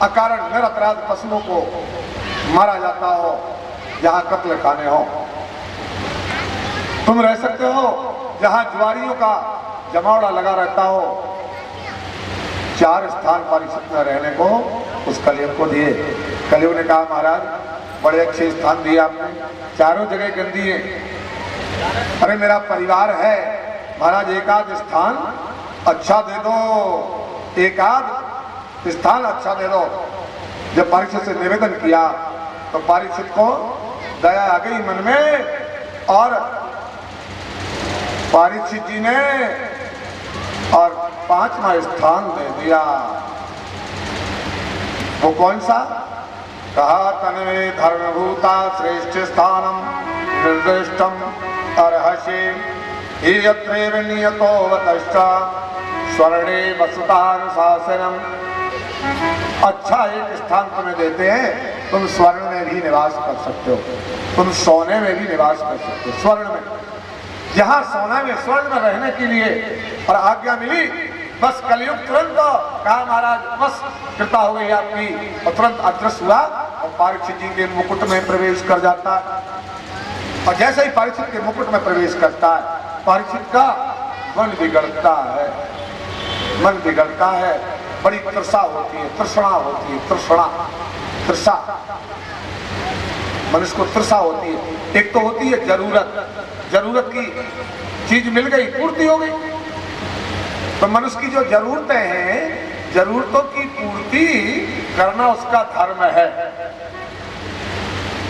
अकारण निरपराध पशुओं को मारा जाता हो, जहां कत्ल खाने हो। तुम रह सकते हो जहां जुआरियों का जमावड़ा लगा रहता हो। 4 स्थान परीक्षित में रहने को उस कलयुग को दिए। कलयुग ने कहा महाराज बड़े अच्छे स्थान दिए आपने, चारों जगह गंदी है। अरे मेरा परिवार है महाराज, एक आध स्थान अच्छा दे दो, एक आध स्थान अच्छा दे दो। जब परीक्षित से निवेदन किया तो परीक्षित को दया आ गई मन में और परीक्षित जी ने और 5वां स्थान दे दिया। वो कौन सा? कहा तन्मे धर्मभूता श्रेष्ठ स्थानम निर्दिष्टम अर्हसि यत्रेव नियतो वतश्च स्वर्णे वसुतानुशासनम। अच्छा एक स्थान तुम्हें देते हैं, तुम स्वर्ण में भी निवास कर सकते हो, तुम सोने में भी निवास कर सकते हो। स्वर्ण में, जहां सोना में स्वर्ण में रहने के लिए और आज्ञा मिली, बस कलयुग तुरंत कहा महाराज बस कृपा हो गई आपकी, और तुरंत अदृश्य हुआ और परीक्षित जी के मुकुट में प्रवेश कर जाता है। और जैसे ही परीक्षित के मुकुट में प्रवेश करता है, परीक्षित का मन बिगड़ता है, मन बिगड़ता है, बड़ी तृषा होती है, तृष्णा होती है, तृषा मनुष्य को तृषा होती है। एक तो होती है जरूरत की चीज मिल गई, पूर्ति हो गई। तो मनुष्य की जो जरूरतें हैं, जरूरतों की पूर्ति करना उसका धर्म है।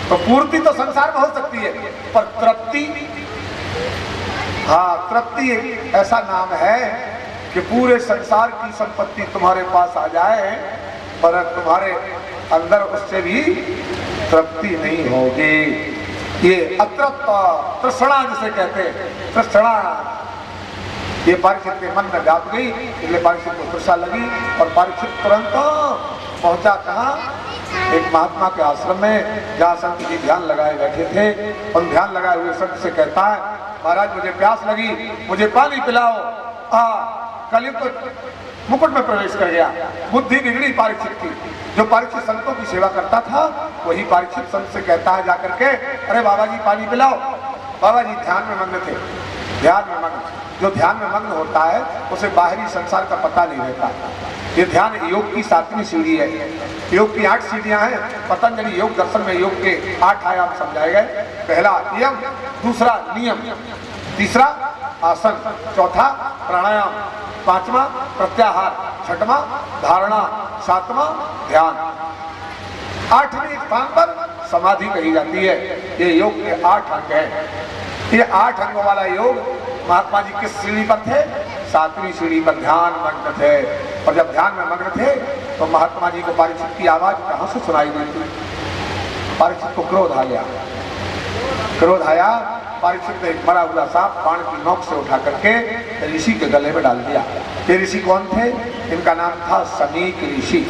तो पूर्ति तो संसार में हो सकती है, पर तृप्ति, हाँ तृप्ति ऐसा नाम है कि पूरे संसार की संपत्ति तुम्हारे पास आ जाए पर तुम्हारे अंदर उससे भी तृप्ति नहीं होगी। ये अतृप्त तृष्णा जिसे कहते हैं, तृष्णा ये परीक्षित के मन में व्याप गई, इसलिए परीक्षित को तृषा लगी और परीक्षित तुरंत पहुंचा कहाँ? एक महात्मा के आश्रम में, जहाँ संत जी ध्यान लगाए बैठे थे। उन ध्यान लगाए हुए संत से कहता है महाराज मुझे प्यास लगी, मुझे पानी पिलाओ। कलयुग तो मुकुट में प्रवेश कर गया, बुद्धि बिगड़ी परीक्षित की। जो परीक्षित संतों की सेवा करता था वही परीक्षित संत से कहता है जाकर के, अरे बाबा जी पानी पिलाओ। बाबा जी ध्यान में मग्न थे, ध्यान में मग्न। जो ध्यान में मग्न होता है उसे बाहरी संसार का पता नहीं रहता। ये ध्यान योग की 7वीं सीढ़ी है। योग की 8 सीढ़ियां हैं। पतंजलि योग दर्शन में योग के 8 आयाम समझाए गए। पहला यम, दूसरा नियम, तीसरा आसन, चौथा प्राणायाम, 5वां प्रत्याहार, 6वां धारणा, 7वां ध्यान, 8वें स्थान पर समाधि कही जाती है। ये योग के 8 अंग हैं। ये 8 अंगों वाला योग महात्मा जी किस सीढ़ी पर थे? 7वीं सीढ़ी पर ध्यान मग्न थे। और जब ध्यान में मग्न थे तो महात्मा जी को परीक्षित की आवाज कहां से सुनाई देती? परीक्षित को क्रोध आ गया। क्रोध आया, परीक्षित ने एक मरा हुआ सांप बाण की नोक से उठा करके ऋषि के गले में डाल दिया। ये ऋषि कौन थे? इनका नाम था समीक ऋषि।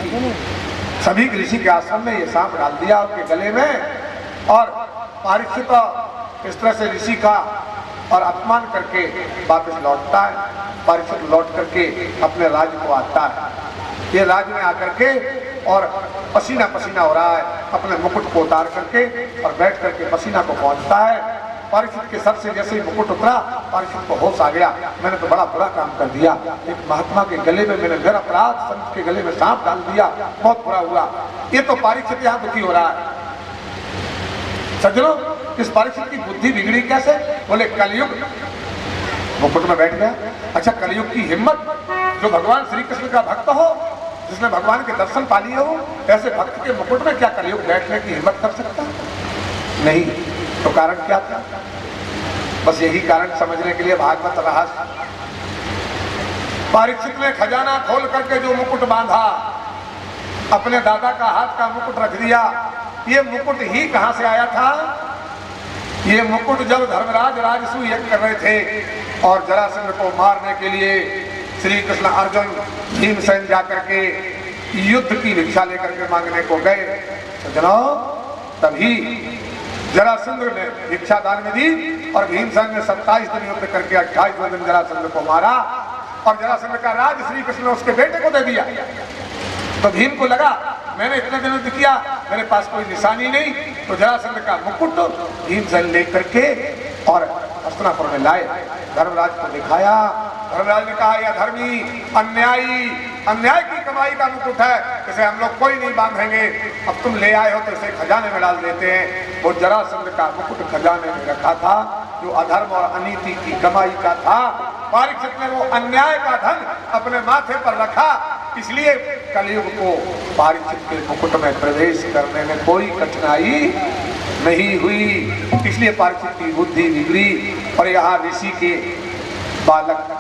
समीक ऋषि के आश्रम में ये सांप डाल दिया उनके गले में। और परीक्षित इस तरह से ऋषि का और अपमान करके वापस लौटता है। परीक्षित लौट करके अपने राज्य को आता है। ये राज्य में आकर के और पसीना पसीना हो रहा है, अपने मुकुट को उतार करके और बैठ करके पसीना को पहुंचता है। परीक्षित के सर से जैसे ही मुकुट उतरा, परीक्षित को होश आ गया, मैंने तो बड़ा बुरा काम कर दिया। एक महात्मा के गले में मैंने निरपराध संत के गले में सांप डाल दिया, बहुत बुरा हुआ। ये तो परीक्षित यहाँ दुखी हो रहा है। सज्जनों, इस परीक्षित की बुद्धि बिगड़ी कैसे? बोले कलयुग मुकुट में बैठ गया। अच्छा, कलयुग की हिम्मत, जो भगवान श्री कृष्ण का भक्त हो, जिसने भगवान के दर्शन पा लिए हो, ऐसे भक्त के मुकुट में क्या कलयुग बैठने की हिम्मत कर सकता? नहीं। तो कारण क्या था? बस यही कारण समझने के लिए भागवत रहस्य। परीक्षित ने खजाना खोल करके जो मुकुट बांधा, अपने दादा का हाथ का मुकुट रख दिया। ये मुकुट ही कहां से आया था? ये मुकुट जब धर्मराज राजसूय यज्ञ कर रहे थे और जरासंध को मारने के लिए श्री कृष्ण अर्जुन भीमसेन जाकर के युद्ध की भिक्षा लेकर के मांगने को गए। सज्जनों, तभी जरासंध ने भिक्षा दान में दी और भीमसेन ने 27 दिन युद्ध करके 28वें दिन जरासंध को मारा और जरासंध का राज श्री कृष्ण ने उसके बेटे को दे दिया। तो भीम को लगा मैंने इतने दिनों से किया, मेरे पास कोई निशानी नहीं, तो जरासंध का मुकुट भीमसेन लेकर के और हस्तिनापुर में लाए, धर्मराज को दिखाया। धर्मराज ने कहा यह धर्मी अन्याय की कमाई का मुकुट है, इसे हम लोग कोई नहीं बांधेंगे, अब तुम ले आए हो तो इसे खजाने में डाल देते हैं। वो जरासंध का मुकुट खजाने में रखा था जो अधर्म और अनीति की कमाई का था। परीक्षित ने वो अन्याय का धन अपने माथे पर रखा, इसलिए कलयुग को परीक्षित के मुकुट में प्रवेश करने में कोई कठिनाई नहीं हुई। इसलिए परीक्षित की बुद्धि बिगड़ी और यहाँ ऋषि के बालक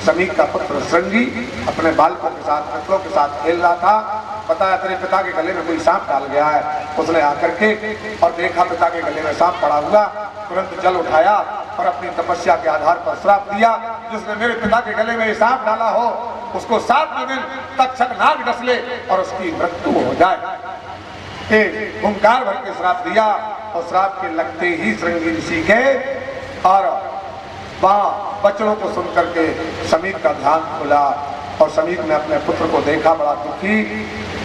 समीक का पुत्र श्रृंगी अपने बालकों के साथ, मित्रों के साथ खेल रहा था। बताया तेरे पिता के गले में कोई सांप डाल गया है। उसने आकर के और देखा पिता के गले में सांप पड़ा हुआ, तुरंत जल उठाया और अपनी तपस्या के आधार पर श्राप दिया, जिसने मेरे पिता के गले में सांप डाला हो उसको 7 दिन तक्षक नाग डस ले और उसकी मृत्यु हो जाए। ओंकार भर के श्राप दिया और श्राप के लगते ही श्रृंगी ऋषि के और बच्चों को सुनकर के समीप का ध्यान खुला और समीप ने अपने पुत्र को देखा बड़ा दुखी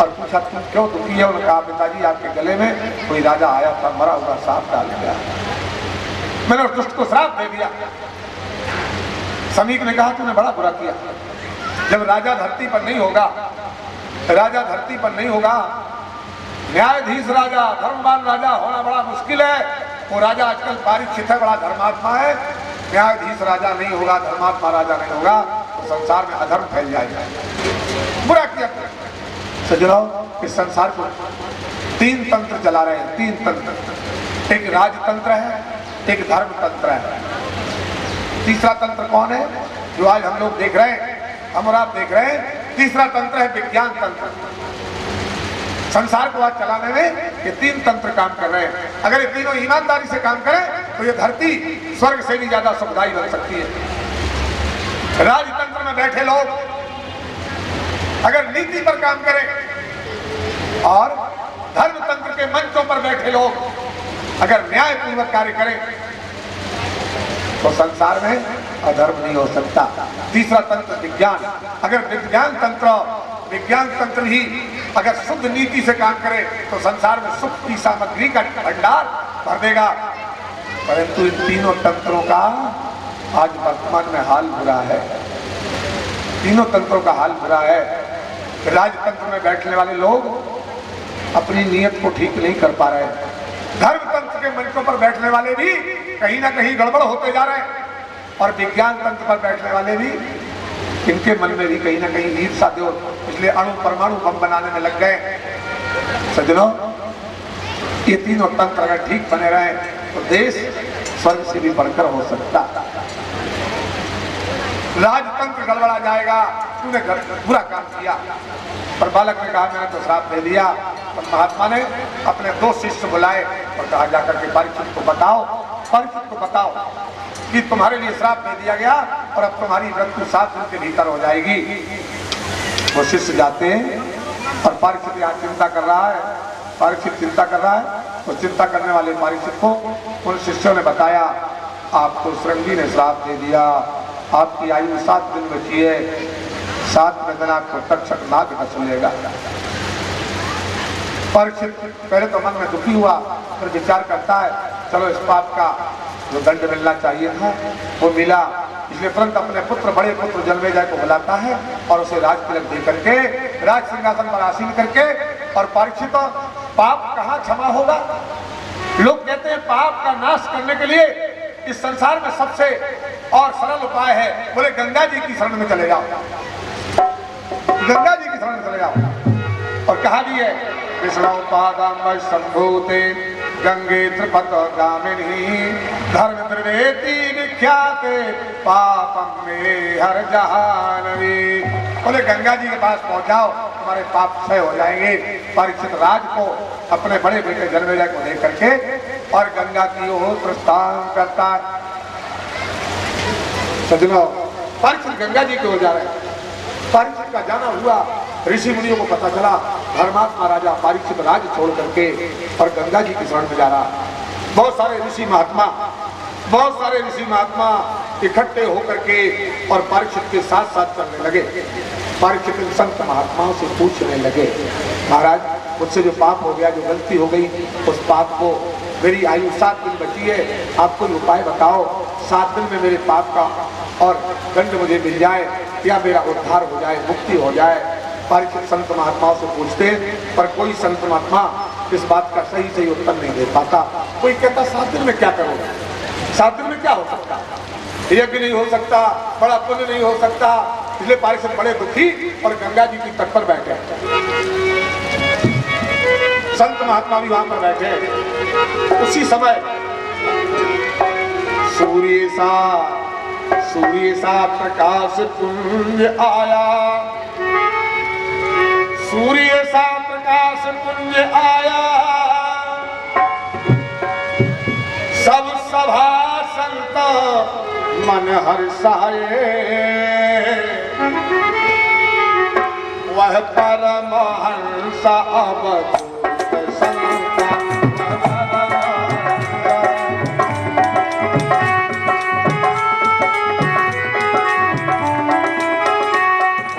और पूछा तुम क्यों दुखी है? उन्होंने कहा पिताजी आपके गले में कोई राजा आया था, मरा हुआ सांप डाल दिया, मैंने उस दुष्ट को श्राप दे दिया। समीप ने कहा तुमने बड़ा बुरा किया, जब राजा धरती पर नहीं होगा, राजा धरती पर नहीं होगा, न्यायाधीश राजा, धर्मवान राजा होना बड़ा मुश्किल है। वो राजा आजकल परीक्षित है, बड़ा धर्मात्मा है, न्यायाधीश राजा नहीं होगा, धर्मात्मा राजा नहीं होगा तो संसार में अधर्म फैल जाएगा। बुरा किया। सजनाओ इस संसार को 3 तंत्र चला रहे हैं, 3 तंत्र, एक राजतंत्र है, एक धर्म तंत्र है, तीसरा तंत्र कौन है जो आज हम लोग देख रहे हैं, हम और आप देख रहे हैं। तीसरा तंत्र है विज्ञान तंत्र। संसार को आज चलाने में ये 3 तंत्र काम कर रहे हैं। अगर ये तीनों ईमानदारी से काम करें तो ये धरती स्वर्ग से भी ज्यादा सुखदायी बन सकती है। राजतंत्र में बैठे लोग अगर नीति पर काम करें और धर्म तंत्र के मंचों पर बैठे लोग अगर न्यायपूर्वक कार्य करें तो संसार में अधर्म नहीं हो सकता। तीसरा तंत्र विज्ञान। अगर विज्ञान तंत्र ही अगर शुद्ध नीति से काम करे तो संसार में सुख की सामग्री का भंडार भर देगा। परंतु इन तीनों तंत्रों का आज वर्तमान में हाल बुरा है। तीनों तंत्रों का हाल बुरा है। राजतंत्र में बैठने वाले लोग अपनी नीयत को ठीक नहीं कर पा रहे हैं। धर्म तंत्र के मंचों पर बैठने वाले भी कहीं ना कहीं गड़बड़ होते जा रहे हैं और विज्ञान तंत्र पर बैठने वाले भी इनके मन में भी कहीं ना कहीं ईर्षा दो, इसलिए अणु परमाणु बम बनाने में लग गए। सज्जनों ये तीनों तंत्र अगर ठीक बने रहे तो देश स्वर्ग से भी बढ़कर हो सकता। राजतंत्र गड़बड़ा जाएगा, तूने बुरा काम किया। पर बालक ने कहा मैंने तो श्राप दे दिया। और महात्मा ने अपने 2 शिष्य बुलाए और कहा जाकर के परीक्षित को बताओ कि तुम्हारे लिए श्राप दे दिया गया और अब तुम्हारी मृत्यु 7 दिन के भीतर हो जाएगी। वो शिष्य जाते हैं और परीक्षित यहाँ चिंता कर रहा है। परीक्षित चिंता कर रहा है तो चिंता करने वाले परीक्षित को उन शिष्यों ने बताया आपको श्रृंगी ने श्राप दे दिया, आपकी आयु 7 दिन बची है, 7वें दिन आपको तक्षक नाग डस लेगा। परीक्षित पहले तो मन में दुखी हुआ, फिर विचार करता है चलो इस पाप का जो दंड मिलना चाहिए था वो मिला, इसलिए तुरंत अपने पुत्र बड़े पुत्र जन्मेजय को बुलाता है और उसे राज तिलक दे करके राज सिंहासन पर आसीन करके। और परीक्षित पाप कहाँ क्षमा होगा? लोग कहते हैं पाप का नाश करने के लिए इस संसार में सबसे और सरल उपाय है, बोले गंगा जी की शरण में चले जाओ, गंगा जी की शरण में चले जाओ। और कहा भी है विष्णु पादाम्बर संभूते गंगे त्रिपत गामिनी धर्म त्रिवेदी विख्याते पापम में हर जहानवी। बोले गंगा जी के पास पहुंच जाओ, तुम्हारे पाप क्षय हो जाएंगे। परीक्षित राज को अपने बड़े बेटे जन्मेजय को लेकर के और गंगा की ओर प्रस्थान करता है। सज्जनों परीक्षित गंगा जी की ओर जा रहे हैं। परीक्षित का जाना हुआ, ऋषि मुनियों को पता चला धर्मात्मा राजा परीक्षित राज छोड़ करके और गंगा जी की शरण में जा रहा। बहुत सारे ऋषि महात्मा इकट्ठे होकर के और परीक्षित के साथ साथ चलने लगे। परीक्षित संत महात्माओं से पूछने लगे, महाराज मुझसे जो पाप हो गया, जो गलती हो गई, उस पाप को, मेरी आयु 7 दिन बची है, आप कोई उपाय बताओ, 7 दिन में मेरे पाप का और दंड मुझे मिल जाए या मेरा उद्धार हो जाए, मुक्ति हो जाए। परीक्षित संत महात्माओं से पूछते, पर कोई संत महात्मा इस बात का सही उत्तर नहीं दे पाता। कोई कहता 7 दिन में क्या करोगे, 7 दिन में क्या हो सकता, यज्ञ नहीं हो सकता, बड़ा पुण्य नहीं हो सकता। इसलिए परीक्षित बड़े दुखी और गंगा जी की तट पर बैठे। संत महात्मा भी वहां पर बैठे। उसी समय सूर्य सा प्रकाश पुंज आया, सूर्य सा प्रकाश पुंज आया, सब सभा संत मन हर्षाए, वह परमहंस अवधूत संत,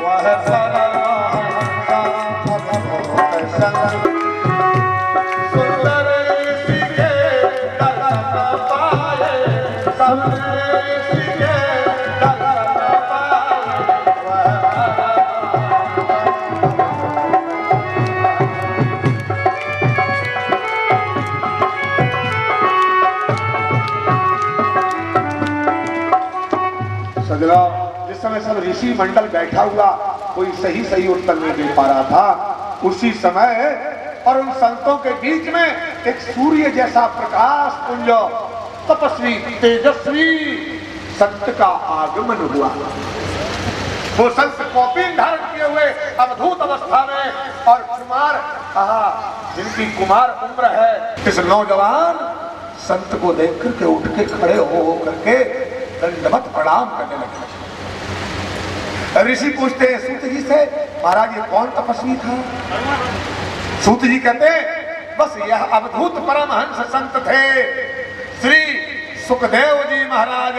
वह परमहंस अवधूत संत, सुंदर ऋषि के दर्शन पाए, सुंदर ऋषि के दर्शन पाए, सजरा। जिस समय सब ऋषि मंडल बैठा हुआ, कोई सही उत्तर नहीं दे पा रहा था, उसी समय और उन संतों के बीच में एक सूर्य जैसा प्रकाश पुंज, तपस्वी तेजस्वी संत का आगमन हुआ। वो संत कौपीन धारण किए हुए अवधूत अवस्था में, और कुमार, जिनकी कुमार उम्र है, इस नौजवान संत को देख करके उठ के खड़े हो करके दंडवत प्रणाम करने लगे। ऋषि पूछते हैं सूत जी से, महाराज ये कौन तपस्वी था? सूत जी कहते बस यह अवधूत परमहंस संत थे, श्री सुखदेव जी महाराज,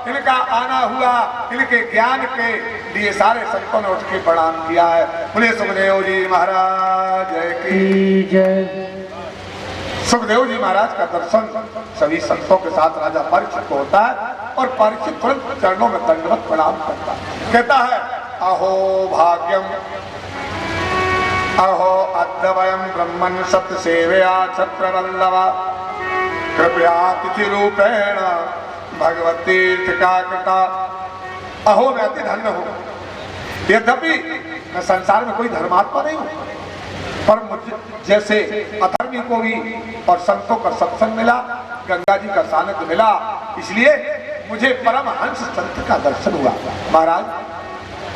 इनका आना हुआ, इनके ज्ञान के लिए सारे संतों ने उठ के प्रणाम किया है। बोले सुखदेव जी महाराज की जय। सुखदेव जी महाराज का दर्शन सभी संतों के साथ राजा परीक्षित को होता है, और परीक्षित तुरंत चरणों में दंडवत प्रणाम करता है। कहता है, अहो भाग्यम, अहो अद्वयम ब्रह्मन् सत्य सेवया छत्र वल्लभा, कृपया तिथि रूपेण भगवत तीर्थ का कृता। अहो मैं अति धन्य हूँ, यद्यपि मैं संसार में कोई धर्मात्मा नहीं हूँ, पर मुझे जैसे अधर्मी को भी और संतों का सत्संग मिला, गंगा जी का सानिध्य मिला, इसलिए मुझे परमहंस संत का दर्शन हुआ। महाराज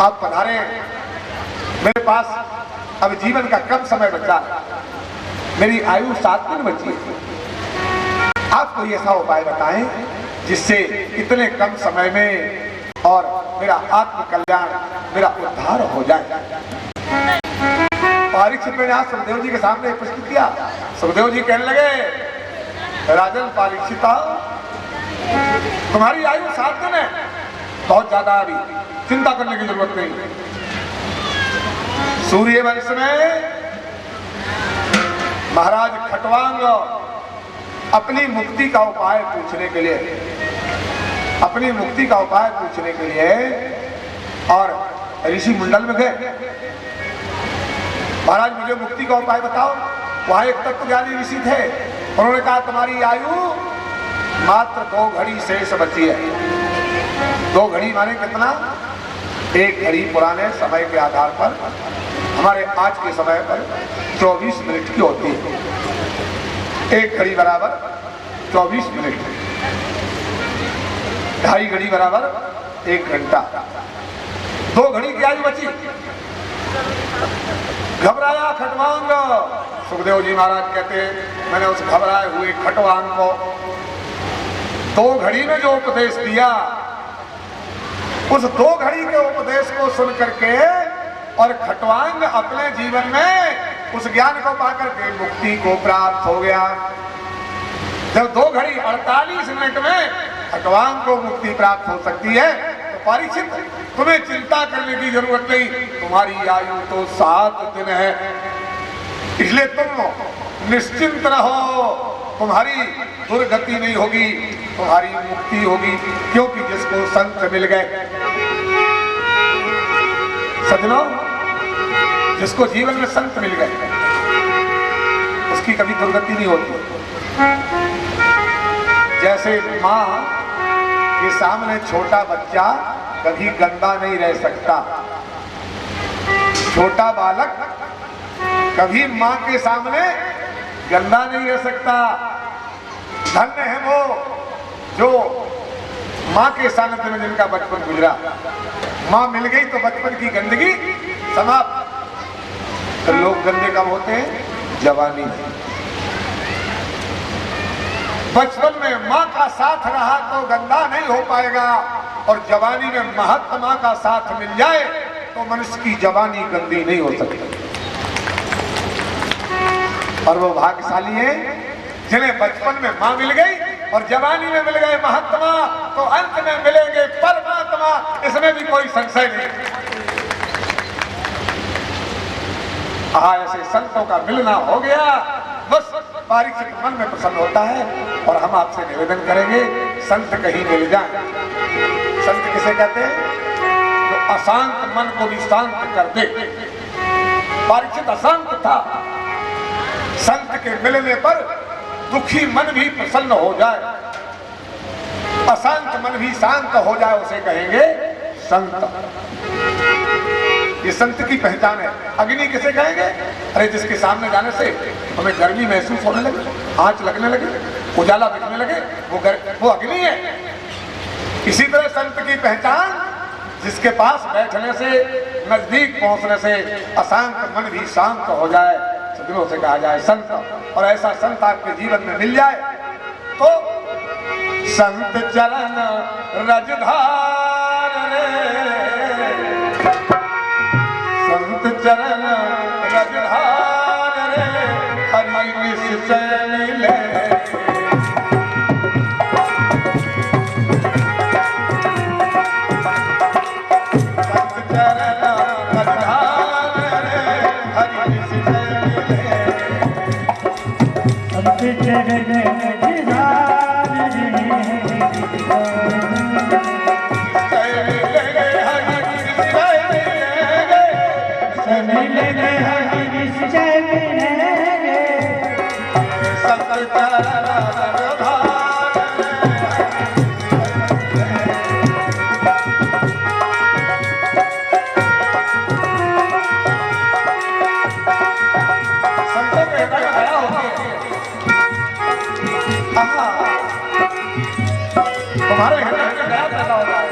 आप पधारे, मेरे पास अब जीवन का कम समय बचा है, मेरी आयु 7 दिन बची है, आप कोई ऐसा उपाय बताएं जिससे इतने कम समय में और मेरा आत्म कल्याण, मेरा उद्धार हो जाए। परीक्षित ने आज सुखदेव जी के सामने प्रश्न किया। सुखदेव जी कहने लगे, राजन परीक्षिता, तुम्हारी आयु 7 दिन है, बहुत ज्यादा, अभी चिंता करने की जरूरत नहीं। सूर्यवंश में महाराज खटवांग अपनी मुक्ति का उपाय पूछने के लिए, और ऋषि मंडल में गए। महाराज मुझे मुक्ति का उपाय बताओ। वहां एक तत्वज्ञानी ऋषि थे, उन्होंने कहा तुम्हारी आयु मात्र 2 घड़ी शेष बची है। 2 घड़ी माने कितना? 1 घड़ी पुराने समय के आधार पर, हमारे आज के समय पर 24 मिनट की होती है। 1 घड़ी बराबर 24 मिनट, 2.5 घड़ी बराबर 1 घंटा, 2 घड़ी की आयु बची। घबराया खटवांग। सुखदेव जी महाराज कहते, मैंने उस घबराए हुए खटवांग को 2 घड़ी में जो उपदेश दिया, उस 2 घड़ी के उपदेश को सुन करके और खटवांग अपने जीवन में उस ज्ञान को पाकर के मुक्ति को प्राप्त हो गया। जब 2 घड़ी 48 मिनट में खटवांग को मुक्ति प्राप्त हो सकती है, तो परीक्षित, तुम्हें चिंता करने की जरूरत नहीं, तुम्हारी आयु तो 7 दिन है, इसलिए तुम निश्चिंत रहो, तुम्हारी दुर्गति नहीं होगी, तुम्हारी मुक्ति होगी, क्योंकि जिसको संत मिल गए, सजनों, जिसको जीवन में संत मिल गए उसकी कभी दुर्गति नहीं होती। जैसे माँ के सामने छोटा बच्चा कभी गंदा नहीं रह सकता, छोटा बालक कभी माँ के सामने गंदा नहीं रह सकता। धन्य है वो जो माँ के सानिध्य में जिनका बचपन गुजरा, माँ मिल गई तो बचपन की गंदगी समाप्त। तो लोग गंदे कब होते हैं? जवानी में। बचपन में माँ का साथ रहा तो गंदा नहीं हो पाएगा, और जवानी में महात्मा का साथ मिल जाए तो मनुष्य की जवानी गंदी नहीं हो सकती। और वो भाग्यशाली है जिन्हें बचपन में माँ मिल गई और जवानी में मिल गए महात्मा, तो अंत में मिलेंगे परमात्मा, इसमें भी कोई संशय नहीं। ऐसे संतों का मिलना हो गया, बस परीक्षित मन में प्रसन्न होता है। और हम आपसे निवेदन करेंगे, संत कहीं मिल जाए। संत किसे कहते हैं? जो अशांत मन को भी शांत कर दे। परीक्षित अशांत था, संत के मिलने पर दुखी मन भी प्रसन्न हो जाए, अशांत मन भी शांत हो जाए, उसे कहेंगे संत। ये संत की पहचान है। अग्नि किसे कहेंगे? अरे जिसके सामने जाने से हमें गर्मी महसूस होने लगे, आंच लगने लगे, उजाला दिखने लगे, वो अग्नि है। इसी तरह संत की पहचान जिसके पास बैठने से, नजदीक पहुंचने से अशांत मन भी शांत हो जाए, सज्जनों से कहा जाए संत। और ऐसा संत आपके जीवन में मिल जाए तो संत चरण रजधार रे, संत चरण रजधार रे, हरि निश्चय मिले। तुम्हारे हृदय में दया पैदा हो जाए।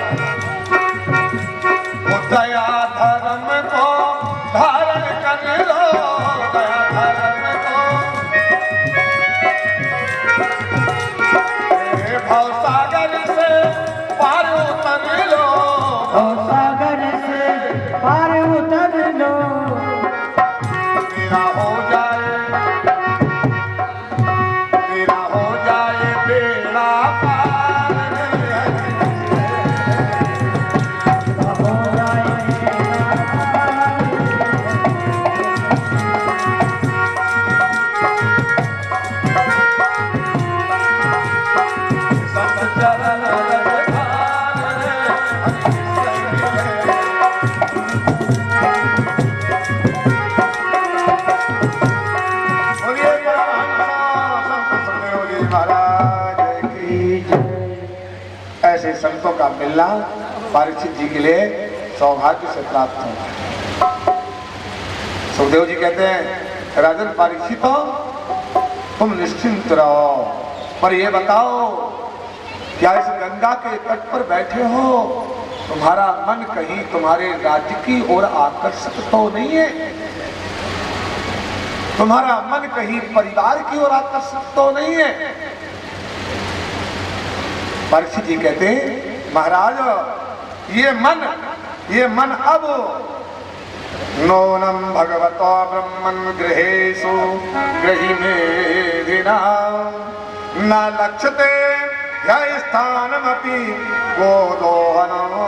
वो दया धर्म को धारण कर लो, दया धर्म को भव सागर से पार उतर लो, भव सागर से पार उतर लो। तेरा हो जाए, तेरा हो जाए बेड़ा पार। ऐसे संतों का मिलना परीक्षित जी के लिए सौभाग्य से प्राप्त हो। सुखदेव जी कहते हैं, राजन परीक्षित हो, तुम निश्चिंत रहो, पर ये बताओ क्या इस गंगा के तट पर बैठे हो, तुम्हारा मन कहीं तुम्हारे राज्य की ओर आकर्षित तो नहीं है? तुम्हारा मन कहीं परिवार की ओर आकर्षित तो नहीं है? परीक्षित जी कहते हैं, महाराज ये मन अब नूनम भगवतो ब्रह्मन् गृहेषु गृही मेदिना न लक्ष्यते य स्थानमपि गोदोहनो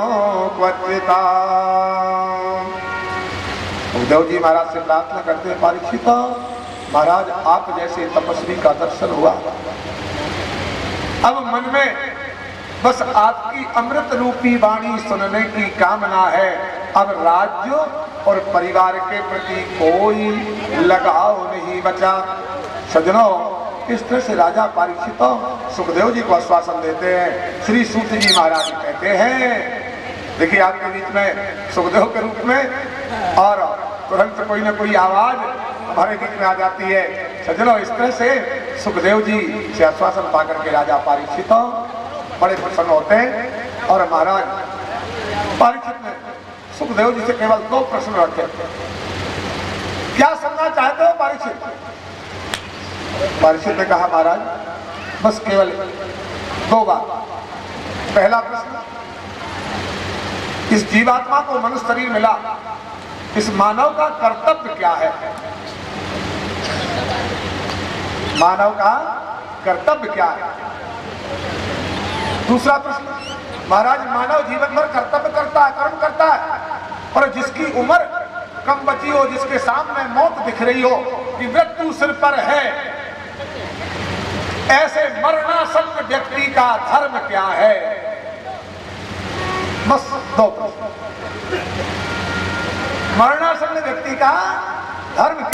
क्वचिता। सुखदेव जी महाराज से प्रार्थना करते हैं, परीक्षित महाराज आप जैसे तपस्वी का दर्शन हुआ, अब मन में बस आपकी अमृत रूपी वाणी सुनने की कामना है। अब राज्य और परिवार के प्रति कोई लगाव नहीं बचा। सज्जनों, इस तरह से राजा परीक्षित सुखदेव जी को आश्वासन देते हैं। श्री सूत जी महाराज कहते हैं, देखिए आपके बीच में सुखदेव के रूप में और तुरंत कोई ना कोई आवाज हमारे बीच में आ जाती है। सज्जनों, इस तरह से सुखदेव जी से आश्वासन पाकर के राजा परीक्षित बड़े प्रसन्न होते हैं। और महाराज परीक्षित ने सुखदेव जी से केवल 2 प्रश्न रखे। क्या सुनना चाहते हो परीक्षित? परीक्षित ने कहा, महाराज बस केवल 2 बात। पहला प्रश्न, इस जीवात्मा को मनुष्य शरीर मिला, इस मानव का कर्तव्य क्या है? मानव का कर्तव्य क्या है? दूसरा प्रश्न, महाराज मानव जीवन भर कर्तव्य करता है, कर्म करता है, और जिसकी उम्र कम बची हो, जिसके सामने मौत दिख रही हो कि मृत्यु सिर पर है, ऐसे मरणासन्न व्यक्ति का धर्म क्या है? बस 2 प्रश्न। मरणासन्न व्यक्ति का धर्म